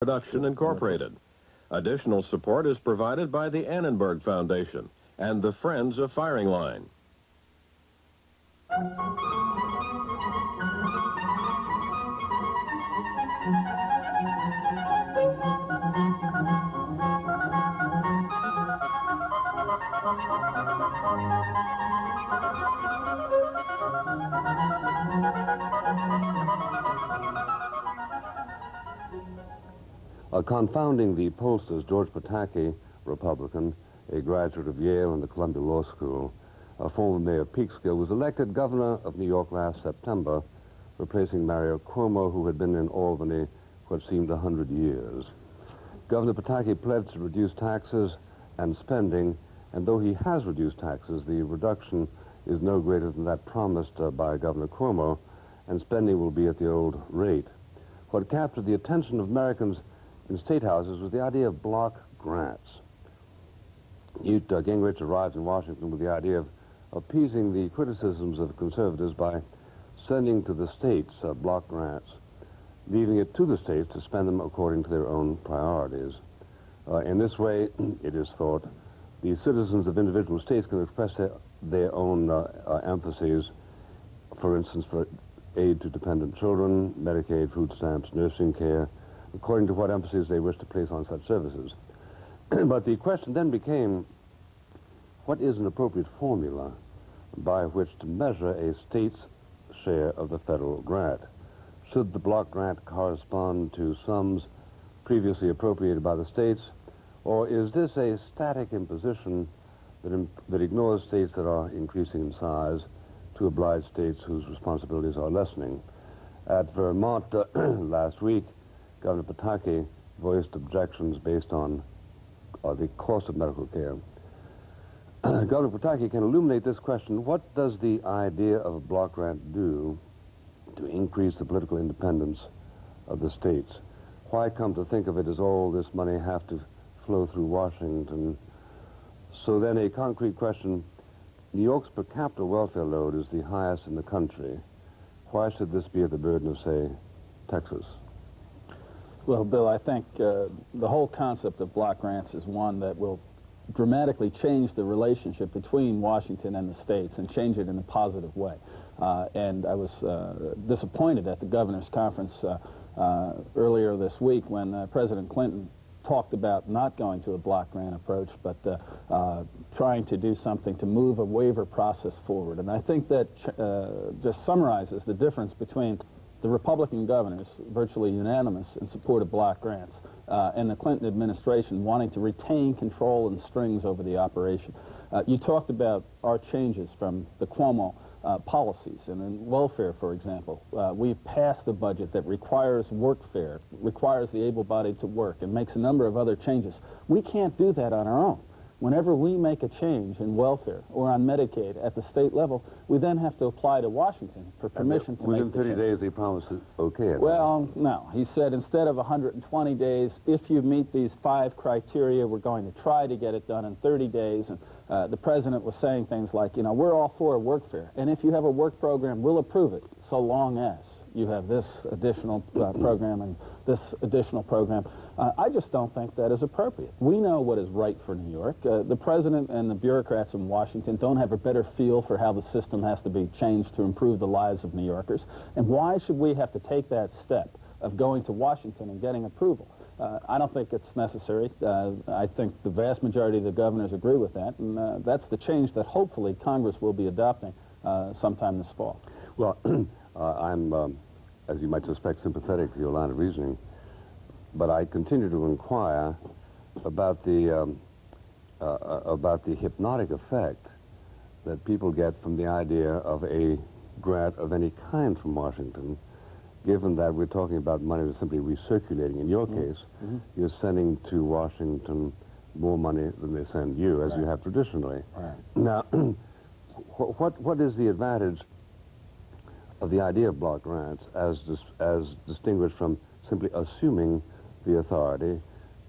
Production Incorporated. Additional support is provided by the Annenberg Foundation and the Friends of Firing Line. Confounding the pollsters, George Pataki, Republican, a graduate of Yale and the Columbia Law School, a former mayor of Peekskill, was elected governor of New York last September, replacing Mario Cuomo, who had been in Albany what seemed 100 years. Governor Pataki pledged to reduce taxes and spending, and though he has reduced taxes, the reduction is no greater than that promised by Governor Cuomo, and spending will be at the old rate. What captured the attention of Americans in state houses was the idea of block grants. Newt Gingrich arrived in Washington with the idea of appeasing the criticisms of conservatives by sending to the states block grants, leaving it to the states to spend them according to their own priorities. In this way, it is thought, the citizens of individual states can express their own emphases, for instance, for aid to dependent children, Medicaid, food stamps, nursing care, according to what emphasis they wish to place on such services. But the question then became, what is an appropriate formula by which to measure a state's share of the federal grant? Should the block grant correspond to sums previously appropriated by the states, or is this a static imposition that ignores states that are increasing in size to oblige states whose responsibilities are lessening? At Vermont last week, Governor Pataki voiced objections based on the cost of medical care. Governor Pataki can illuminate this question. What does the idea of a block grant do to increase the political independence of the states? Why come to think of it as all this money have to flow through Washington? So then a concrete question, New York's per capita welfare load is the highest in the country. Why should this be at the burden of, say, Texas? Well, Bill, I think the whole concept of block grants is one that will dramatically change the relationship between Washington and the states and change it in a positive way. And I was disappointed at the governor's conference earlier this week when President Clinton talked about not going to a block grant approach, but trying to do something to move a waiver process forward. And I think that just summarizes the difference between the Republican governors, virtually unanimous in support of block grants, and the Clinton administration wanting to retain control and strings over the operation. You talked about our changes from the Cuomo policies, and in welfare, for example, we've passed a budget that requires workfare, requires the able-bodied to work, and makes a number of other changes. We can't do that on our own. Whenever we make a change in welfare or on Medicaid at the state level, we then have to apply to Washington for permission to make the change. Within 30 days, he promised it okay. Well, no. He said instead of 120 days, if you meet these 5 criteria, we're going to try to get it done in 30 days. And the president was saying things like, you know, we're all for workfare. And if you have a work program, we'll approve it, so long as you have this additional program and this additional program. I just don't think that is appropriate. We know what is right for New York. The president and the bureaucrats in Washington don't have a better feel for how the system has to be changed to improve the lives of New Yorkers. And why should we have to take that step of going to Washington and getting approval? I don't think it's necessary. I think the vast majority of the governors agree with that, and that's the change that hopefully Congress will be adopting sometime this fall. Well, I'm, as you might suspect, sympathetic to your line of reasoning, but I continue to inquire about the hypnotic effect that people get from the idea of a grant of any kind from Washington, given that we're talking about money that's simply recirculating. In your case, you're sending to Washington more money than they send you, as you have traditionally. Now, what is the advantage of the idea of block grants as distinguished from simply assuming the authority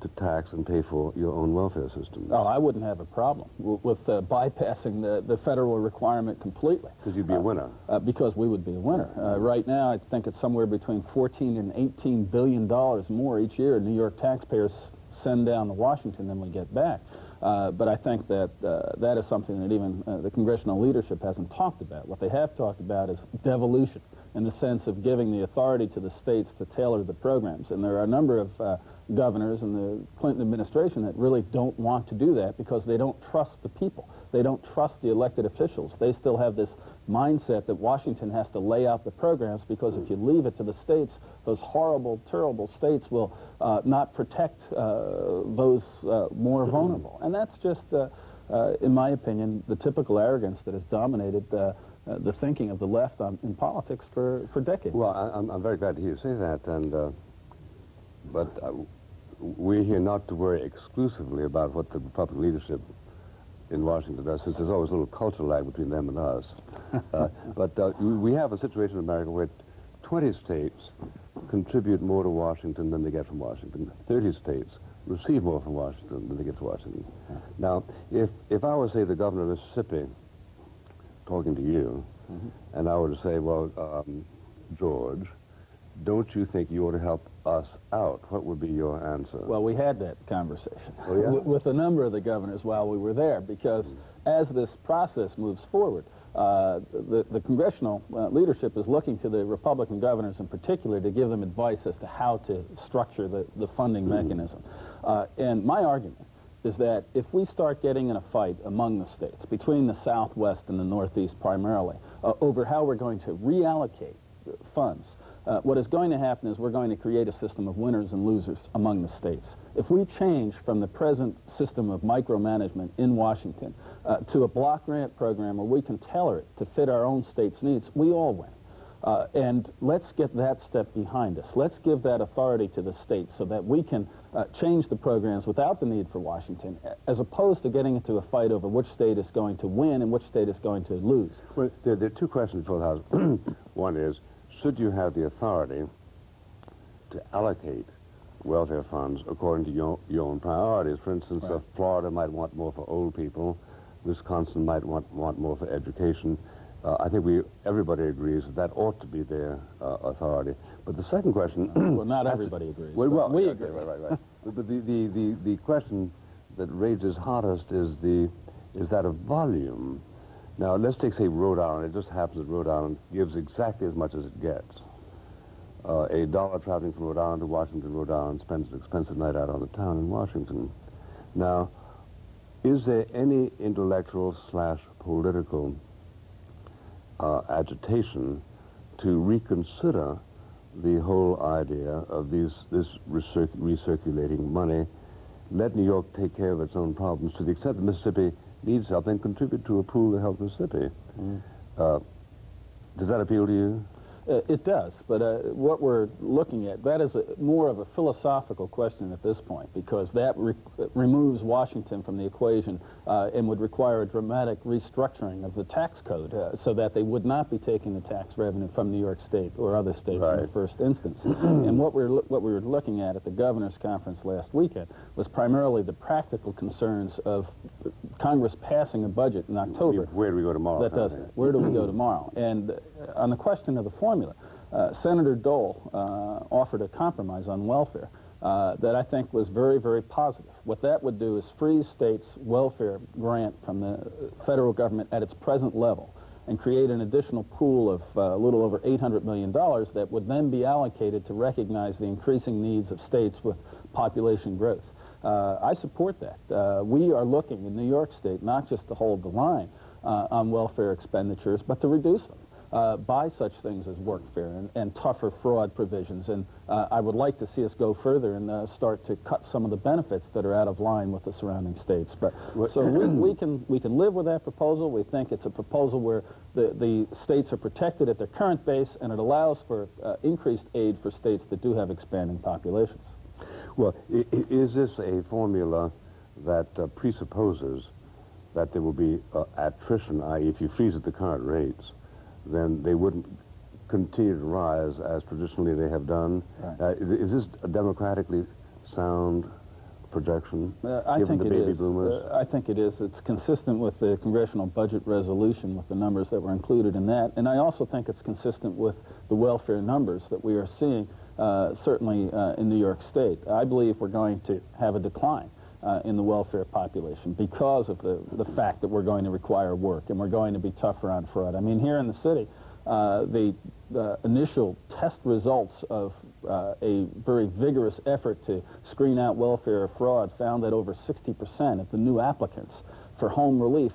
to tax and pay for your own welfare system? Oh, I wouldn't have a problem with bypassing the federal requirement completely. Because you'd be a winner. Because we would be a winner. Right now, I think it's somewhere between $14 and $18 billion more each year New York taxpayers send down to Washington than we get back. But I think that that is something that even the congressional leadership hasn't talked about. What they have talked about is devolution, in the sense of giving the authority to the states to tailor the programs. And there are a number of governors in the Clinton administration that really don't want to do that because they don't trust the people. They don't trust the elected officials. They still have this mindset that Washington has to lay out the programs, because if you leave it to the states, those horrible, terrible states will not protect those more vulnerable. And that's just, in my opinion, the typical arrogance that has dominated the thinking of the left in politics for decades. Well, I'm very glad to hear you say that, and but we're here not to worry exclusively about what the Republican leadership in Washington does, since there's always a little cultural lag between them and us. But we have a situation in America where 20 states contribute more to Washington than they get from Washington. 30 states receive more from Washington than they get to Washington. Now, if I were, say, the governor of Mississippi, talking to you, and I were to say, well, George, don't you think you ought to help us out? What would be your answer? Well, we had that conversation with a number of the governors while we were there, because as this process moves forward, the congressional leadership is looking to the Republican governors in particular to give them advice as to how to structure the funding mechanism. And my argument is that if we start getting in a fight among the states, between the Southwest and the Northeast primarily, over how we're going to reallocate funds, what is going to happen is we're going to create a system of winners and losers among the states. If we change from the present system of micromanagement in Washington to a block grant program where we can tailor it to fit our own state's needs, we all win. And let's get that step behind us. Let's give that authority to the states so that we can change the programs without the need for Washington, as opposed to getting into a fight over which state is going to win and which state is going to lose. Well, there are two questions for the House. One is, should you have the authority to allocate welfare funds according to your own priorities? For instance, Florida might want more for old people. Wisconsin might want more for education. I think everybody agrees that ought to be their authority. But the second question... well, not everybody agrees. Well, we agree. Right. But the question that rages hottest is that of volume. Now, let's take, say, Rhode Island. It just happens that Rhode Island gives exactly as much as it gets. A dollar traveling from Rhode Island to Washington, Rhode Island spends an expensive night out on the town in Washington. Now, is there any intellectual/political agitation to reconsider the whole idea of this recirculating money, let New York take care of its own problems to the extent that Mississippi needs help, and contribute to a pool to help Mississippi? Does that appeal to you? It does, but what we're looking at, that is more of a philosophical question at this point, because that removes Washington from the equation and would require a dramatic restructuring of the tax code so that they would not be taking the tax revenue from New York State or other states in the first instance. And what we were looking at the governor's conference last weekend was primarily the practical concerns of Congress passing a budget in October. Where do we go tomorrow? That does it. Where do we go tomorrow? And on the question of the formula, Senator Dole offered a compromise on welfare that I think was very, very positive. What that would do is freeze states' welfare grant from the federal government at its present level and create an additional pool of a little over $800 million that would then be allocated to recognize the increasing needs of states with population growth. I support that. We are looking in New York State not just to hold the line on welfare expenditures, but to reduce them by such things as workfare and tougher fraud provisions. And I would like to see us go further and start to cut some of the benefits that are out of line with the surrounding states. But so we can live with that proposal. We think it's a proposal where the states are protected at their current base, and it allows for increased aid for states that do have expanding populations. Well, is this a formula that presupposes that there will be attrition, i.e., if you freeze at the current rates, then they wouldn't continue to rise as traditionally they have done? Right. Is this a democratically sound projection, I given think the it baby is. boomers? I think it is. It's consistent with the congressional budget resolution, with the numbers that were included in that. And I also think it's consistent with the welfare numbers that we are seeing, certainly in New York State. I believe we're going to have a decline in the welfare population because of the fact that we're going to require work and we're going to be tougher on fraud. I mean, here in the city, the initial test results of a very vigorous effort to screen out welfare fraud found that over 60% of the new applicants for home relief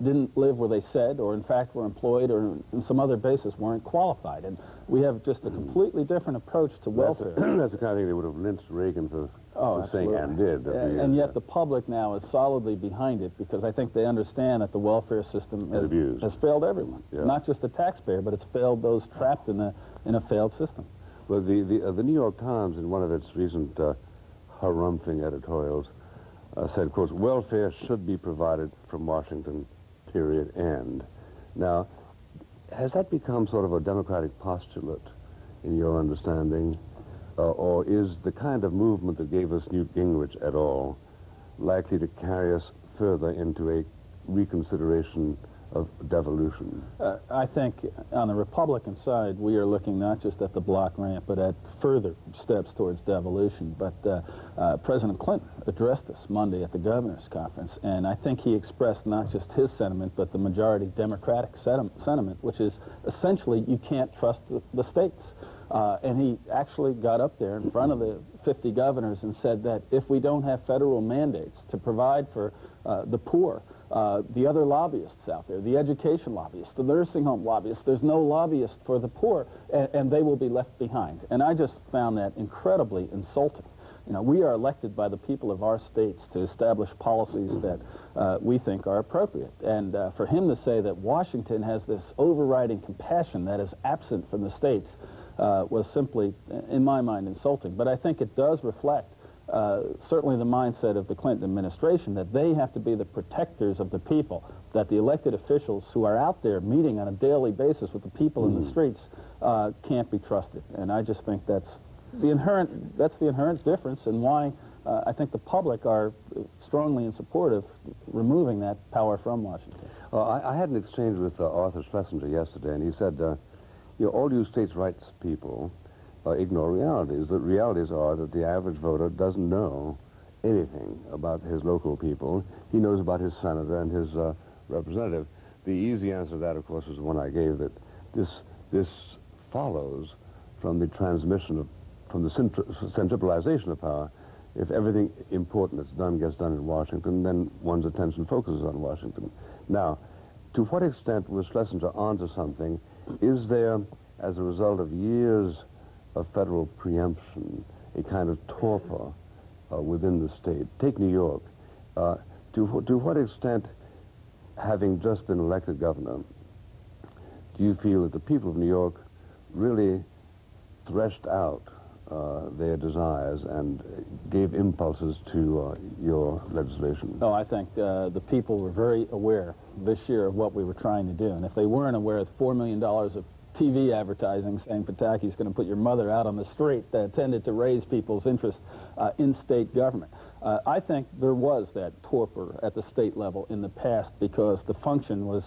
didn't live where they said, or in fact were employed, or in some other basis weren't qualified. And we have just a completely different approach to welfare. That's the kind of thing they would have lynched Reagan for saying and did. And yet the public now is solidly behind it, because I think they understand that the welfare system has failed everyone. Yeah. Not just the taxpayer, but it's failed those trapped in a failed system. Well, the New York Times, in one of its recent harumphing editorials, said, quote, welfare should be provided from Washington, period, end. Now, has that become sort of a Democratic postulate in your understanding? Or is the kind of movement that gave us Newt Gingrich et al. Likely to carry us further into a reconsideration of devolution? I think on the Republican side, we are looking not just at the block grant, but at further steps towards devolution. But President Clinton addressed this Monday at the governor's conference, and I think he expressed not just his sentiment, but the majority Democratic sentiment, which is essentially you can't trust the states. And he actually got up there in front of the 50 governors and said that if we don't have federal mandates to provide for the poor, the other lobbyists out there, the education lobbyists, the nursing home lobbyists, there's no lobbyist for the poor, and they will be left behind. And I just found that incredibly insulting. You know, we are elected by the people of our states to establish policies that we think are appropriate. And for him to say that Washington has this overriding compassion that is absent from the states was simply, in my mind, insulting. But I think it does reflect certainly the mindset of the Clinton administration, that they have to be the protectors of the people, that the elected officials who are out there meeting on a daily basis with the people in the streets can't be trusted. And I just think that's the inherent difference, and why I think the public are strongly in support of removing that power from Washington. I had an exchange with Arthur Schlesinger yesterday, and he said, you know, all you states' rights people ignore realities. The realities are that the average voter doesn't know anything about his local people. He knows about his senator and his representative. The easy answer to that, of course, is the one I gave, that this follows from the transmission of, from the centralization of power. If everything important that's done gets done in Washington, then one's attention focuses on Washington. Now, to what extent was Schlesinger onto something? Is there, as a result of years of federal preemption, a kind of torpor within the state? Take New York. To what extent, having just been elected governor, do you feel that the people of New York really threshed out their desires and gave impulses to your legislation? No, I think the people were very aware this year of what we were trying to do. And if they weren't aware of $4 million of TV advertising saying Pataki's going to put your mother out on the street, that tended to raise people's interest in state government. I think there was that torpor at the state level in the past because the function was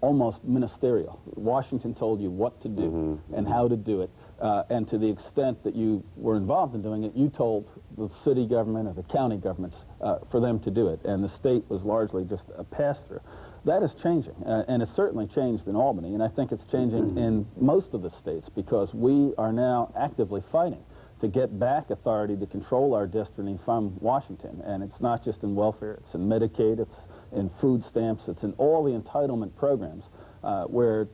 almost ministerial. Washington told you what to do and how to do it. And to the extent that you were involved in doing it, you told the city government or the county governments for them to do it. And the state was largely just a pass-through. That is changing, and it's certainly changed in Albany, and I think it's changing in most of the states, because we are now actively fighting to get back authority to control our destiny from Washington. And it's not just in welfare, it's in Medicaid, it's in food stamps, it's in all the entitlement programs where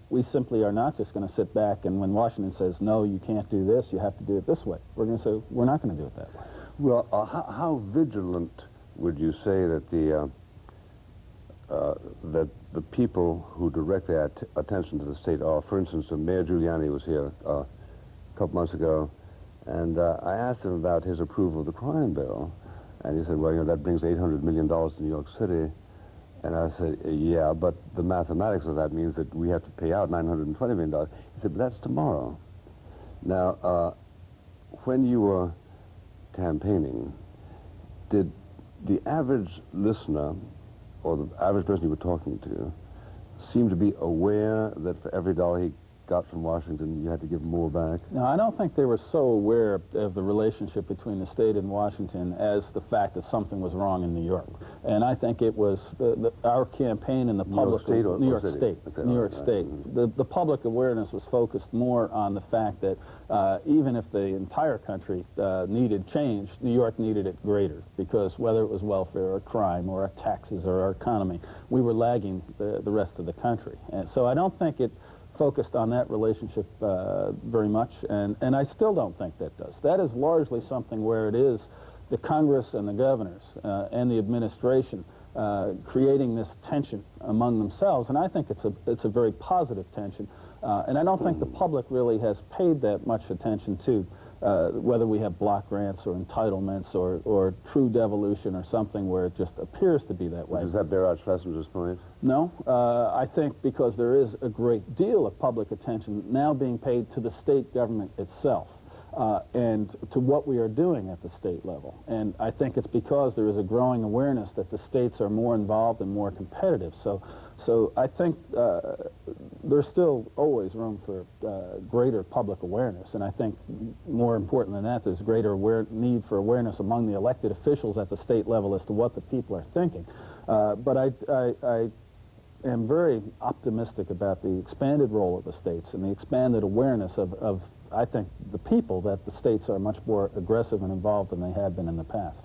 we simply are not just going to sit back and when Washington says, no, you can't do this, you have to do it this way, we're going to say, we're not going to do it that way. Well, how vigilant would you say that the people who direct their attention to the state are? For instance, Mayor Giuliani was here a couple months ago, and I asked him about his approval of the crime bill, and he said, well, you know, that brings $800 million to New York City. And I said, yeah, but the mathematics of that means that we have to pay out $920 million. He said, but that's tomorrow. Now, when you were campaigning, did the average listener, or the average person you were talking to, seem to be aware that for every dollar he got from Washington, you had to give more back? No, I don't think they were so aware of the relationship between the state and Washington as the fact that something was wrong in New York. And I think it was our campaign and the public... New York State or New York city? State. Okay, New York right. State. The public awareness was focused more on the fact that even if the entire country needed change, New York needed it greater, because whether it was welfare or crime or our taxes or our economy, we were lagging the rest of the country. And so I don't think it focused on that relationship very much, and I still don't think that does. That is largely something where it is the Congress and the governors and the administration creating this tension among themselves, and I think it's a very positive tension, and I don't think the public really has paid that much attention to whether we have block grants or entitlements or true devolution or something where it just appears to be that way. Does that bear out Schlesinger's point? No, I think because there is a great deal of public attention now being paid to the state government itself and to what we are doing at the state level. And I think it's because there is a growing awareness that the states are more involved and more competitive. So I think there's still always room for greater public awareness, and I think more important than that, there's greater need for awareness among the elected officials at the state level as to what the people are thinking. But I am very optimistic about the expanded role of the states and the expanded awareness of I think, the people, that the states are much more aggressive and involved than they have been in the past.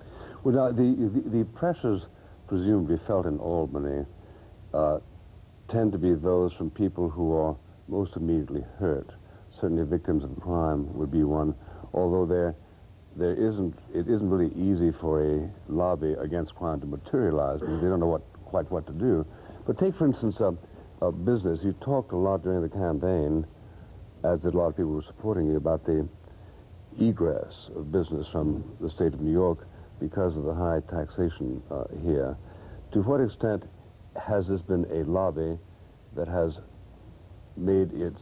Well, now, the pressures presumably felt in Albany tend to be those from people who are most immediately hurt. Certainly victims of crime would be one, although it isn't really easy for a lobby against crime to materialize because they don't know quite what to do. But take, for instance, business. You talked a lot during the campaign, as did a lot of people who were supporting you, about the egress of business from the state of New York because of the high taxation here. To what extent has this been a lobby that has made its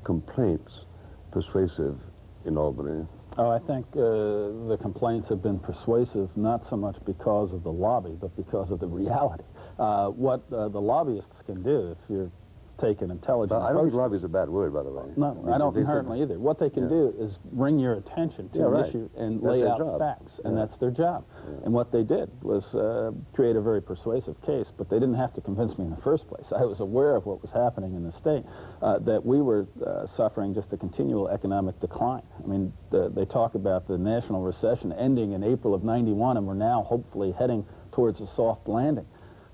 complaints persuasive in Albany? Oh, I think the complaints have been persuasive not so much because of the lobby, but because of the reality. What the lobbyists can do, if you're take an intelligent I don't think lobby is a bad word, by the way. No, I don't inherently either. What they can do is bring your attention to an issue and lay out facts, and that's their job. And what they did was create a very persuasive case, but they didn't have to convince me in the first place. I was aware of what was happening in the state, that we were suffering just a continual economic decline. I mean, they talk about the national recession ending in April of '91, and we're now hopefully heading towards a soft landing.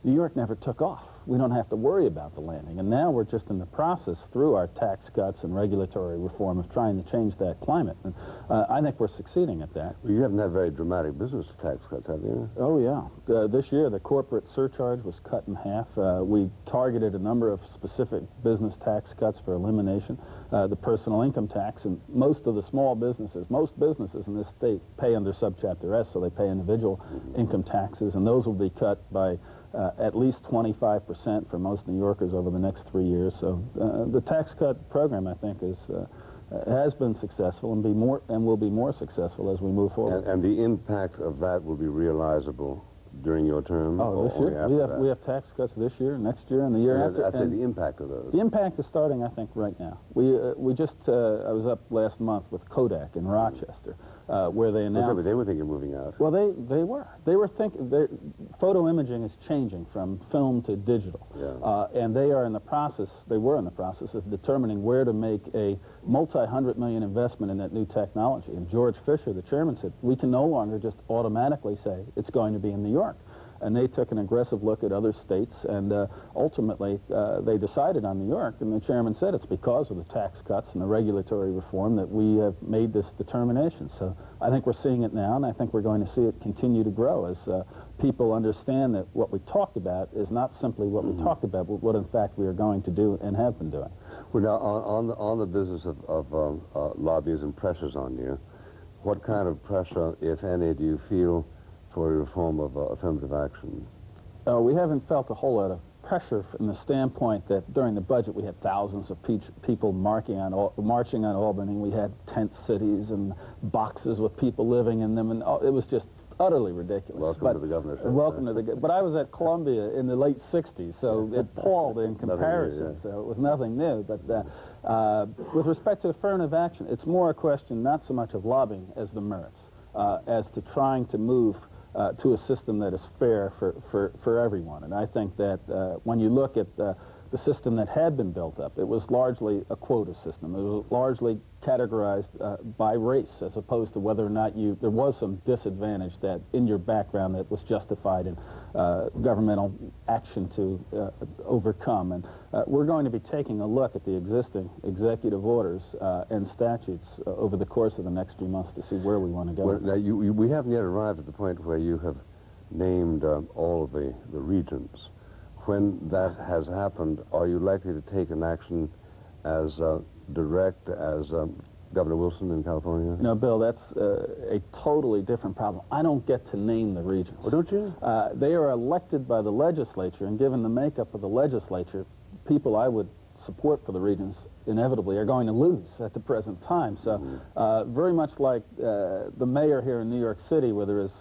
New York never took off. We don't have to worry about the landing. And now we're just in the process, through our tax cuts and regulatory reform, of trying to change that climate. And I think we're succeeding at that. Well, you haven't had very dramatic business tax cuts, have you? Oh, yeah. This year, the corporate surcharge was cut in half. We targeted a number of specific business tax cuts for elimination. The personal income tax, and most of the small businesses, most businesses in this state pay under Subchapter S, so they pay individual income taxes, and those will be cut by at least 25% for most New Yorkers over the next 3 years. So the tax cut program, I think, has been successful and will be more successful as we move forward. And the impact of that will be realizable during your term? Oh, this year? We have tax cuts this year, next year, and the year after. I'd say the impact of those. The impact is starting, I think, right now. We just, I was up last month with Kodak in Rochester, where they announced... They were thinking of moving out. Well, they were. They were thinking... Photo imaging is changing from film to digital. Yeah. And they were in the process of determining where to make a multi-hundred-million investment in that new technology. And George Fisher, the chairman, said, we can no longer just automatically say it's going to be in New York. And they took an aggressive look at other states, and ultimately they decided on New York, and the chairman said it's because of the tax cuts and the regulatory reform that we have made this determination. So I think we're seeing it now, and I think we're going to see it continue to grow as people understand that what we talked about is not simply what we talked about, but what in fact we are going to do and have been doing. Well, now, on the business of lobbies and pressures on you, what kind of pressure, if any, do you feel for a reform of affirmative action? We haven't felt a whole lot of pressure from the standpoint that during the budget we had thousands of people marching on Albany. We had tent cities and boxes with people living in them, and it was just utterly ridiculous. Welcome to the governorship. Welcome to the. But I was at Columbia in the late '60s, so it palled in comparison. So it was nothing new. But with respect to affirmative action, it's more a question not so much of lobbying as the merits, as to trying to move to a system that is fair for everyone. And I think that when you look at the system that had been built up, it was largely a quota system. It was largely categorized by race, as opposed to whether or not there was some disadvantage that in your background that was justified in governmental action to overcome. And we're going to be taking a look at the existing executive orders and statutes over the course of the next few months to see where we want to go. Well, now we haven't yet arrived at the point where you have named all of the regions. When that has happened, are you likely to take an action as direct as Governor Wilson in California? No, Bill, that's a totally different problem. I don't get to name the regions. Oh, don't you? They are elected by the legislature, and given the makeup of the legislature, people I would support for the regions inevitably are going to lose at the present time. So very much like the mayor here in New York City, where there is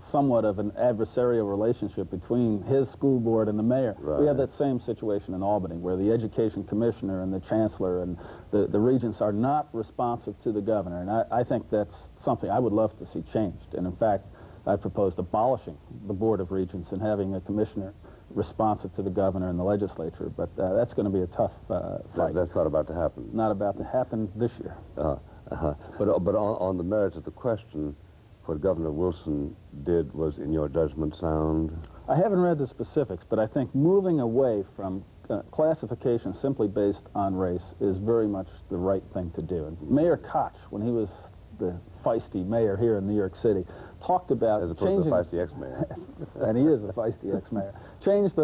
somewhat of an adversarial relationship between his school board and the mayor, we have that same situation in Albany, where the education commissioner and the chancellor and the regents are not responsive to the governor. And I think that's something I would love to see changed. And in fact, I proposed abolishing the Board of Regents and having a commissioner responsive to the governor and the legislature, but that's going to be a tough fight. That's not about to happen. Not about to happen this year. But on the merits of the question, what Governor Wilson did was, in your judgment, sound? I haven't read the specifics, but I think moving away from classification simply based on race is very much the right thing to do. And Mayor Koch, when he was the feisty mayor here in New York City, talked about as opposed to a feisty ex-mayor. And he is a feisty ex-mayor. Changed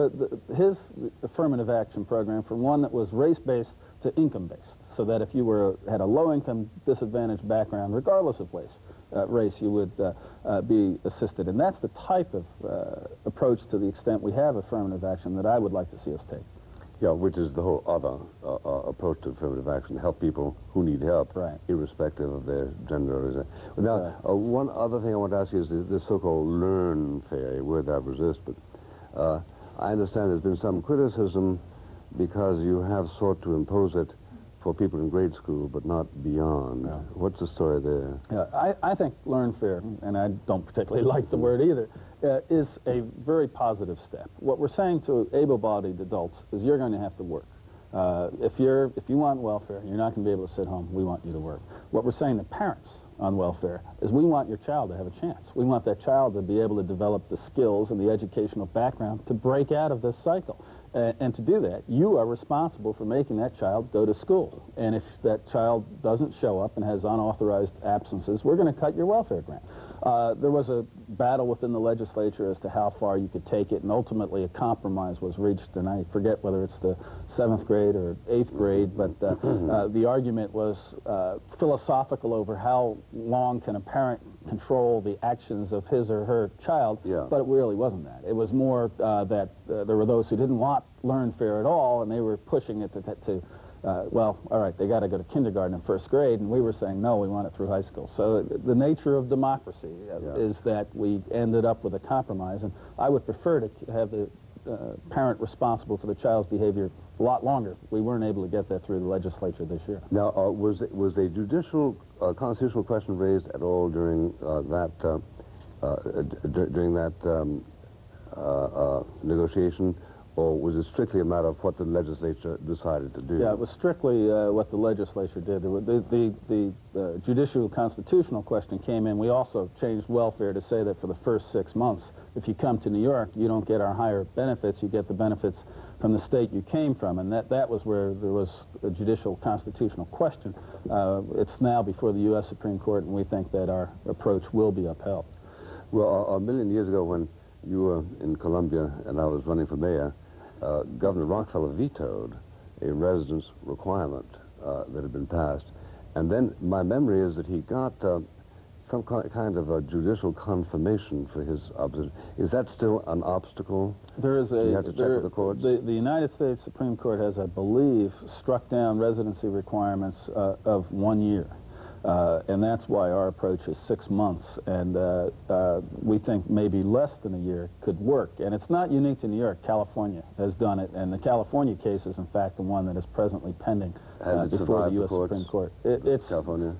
his affirmative action program from one that was race-based to income-based, so that if you had a low-income, disadvantaged background, regardless of race, you would be assisted. And that's the type of approach, to the extent we have affirmative action, that I would like to see us take. Yeah, which is the whole other approach to affirmative action, help people who need help, irrespective of their gender. Now, one other thing I want to ask you is this so-called learn fair, a word I resist, but I understand there's been some criticism because you have sought to impose it for people in grade school, but not beyond. What's the story there? I think learn fair, and I don't particularly like the word either, is a very positive step. What we're saying to able-bodied adults is you're going to have to work. If you want welfare, you're not going to be able to sit home. We want you to work. What we're saying to parents on welfare is we want your child to have a chance. We want that child to be able to develop the skills and the educational background to break out of this cycle. And to do that, you are responsible for making that child go to school. And if that child doesn't show up and has unauthorized absences, we're going to cut your welfare grant. There was a battle within the legislature as to how far you could take it, and ultimately a compromise was reached, and I forget whether it's the 7th grade or 8th grade, but the argument was philosophical over how long can a parent control the actions of his or her child, but it really wasn't that. It was more that there were those who didn't want learn fair at all, and they were pushing it to well, all right, they got to go to kindergarten and 1st grade, and we were saying, no, we want it through high school. So the nature of democracy is that we ended up with a compromise, and I would prefer to have the parent responsible for the child's behavior a lot longer. We weren't able to get that through the legislature this year. Now, was a judicial, constitutional question raised at all during that negotiation? Or was it strictly a matter of what the legislature decided to do? Yeah, it was strictly what the legislature did. The judicial constitutional question came in. We also changed welfare to say that for the first 6 months, if you come to New York, you don't get our higher benefits, you get the benefits from the state you came from. And that was where there was a judicial constitutional question. It's now before the U.S. Supreme Court, and we think that our approach will be upheld. Well, a million years ago when you were in Columbia and I was running for mayor, Governor Rockefeller vetoed a residence requirement that had been passed. And then my memory is that he got some kind of a judicial confirmation for his opposition. Is that still an obstacle? There is you have to check with the courts? The United States Supreme Court has, I believe, struck down residency requirements of 1 year. And that's why our approach is 6 months, and we think maybe less than a year could work. And it's not unique to New York. California has done it, and the California case is, in fact, the one that is presently pending before the U.S. Supreme Court. It's California?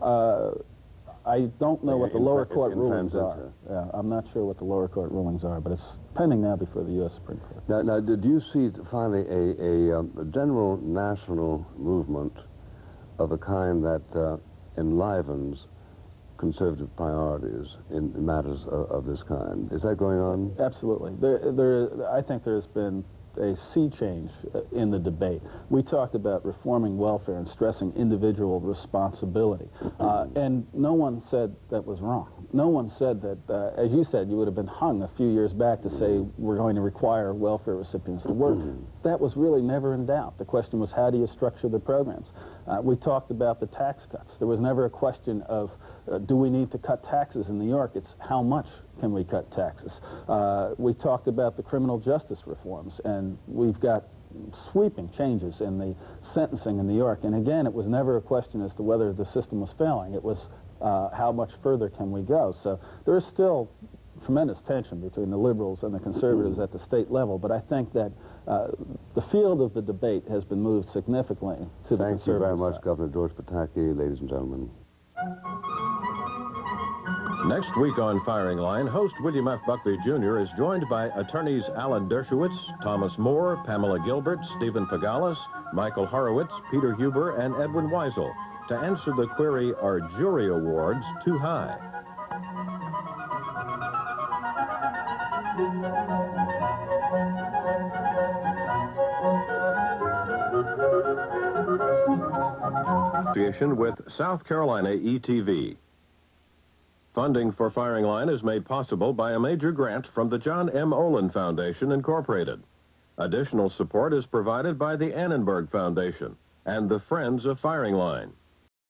I don't know what the lower court rulings are. Yeah, I'm not sure what the lower court rulings are, but it's pending now before the U.S. Supreme Court. Now did you see finally a general national movement of a kind that enlivens conservative priorities in matters of this kind? Is that going on? Absolutely. I think there's been a sea change in the debate. We talked about reforming welfare and stressing individual responsibility. And no one said that was wrong. No one said that, as you said, you would have been hung a few years back to say we're going to require welfare recipients to work. That was really never in doubt. The question was, how do you structure the programs? We talked about the tax cuts. There was never a question of do we need to cut taxes in New York? It's how much can we cut taxes? We talked about the criminal justice reforms, and we've got sweeping changes in the sentencing in New York. And again, it was never a question as to whether the system was failing. It was how much further can we go? So there is still tremendous tension between the liberals and the conservatives at the state level, but I think that the field of the debate has been moved significantly to the conservative Thank you very much, side. Governor George Pataki, ladies and gentlemen. Next week on Firing Line, host William F. Buckley Jr. is joined by attorneys Alan Dershowitz, Thomas Moore, Pamela Gilbert, Stephen Pagalis, Michael Horowitz, Peter Huber, and Edwin Weisel to answer the query, are jury awards too high? Association with South Carolina ETV. Funding for Firing Line is made possible by a major grant from the John M. Olin Foundation, Incorporated. Additional support is provided by the Annenberg Foundation and the Friends of Firing Line.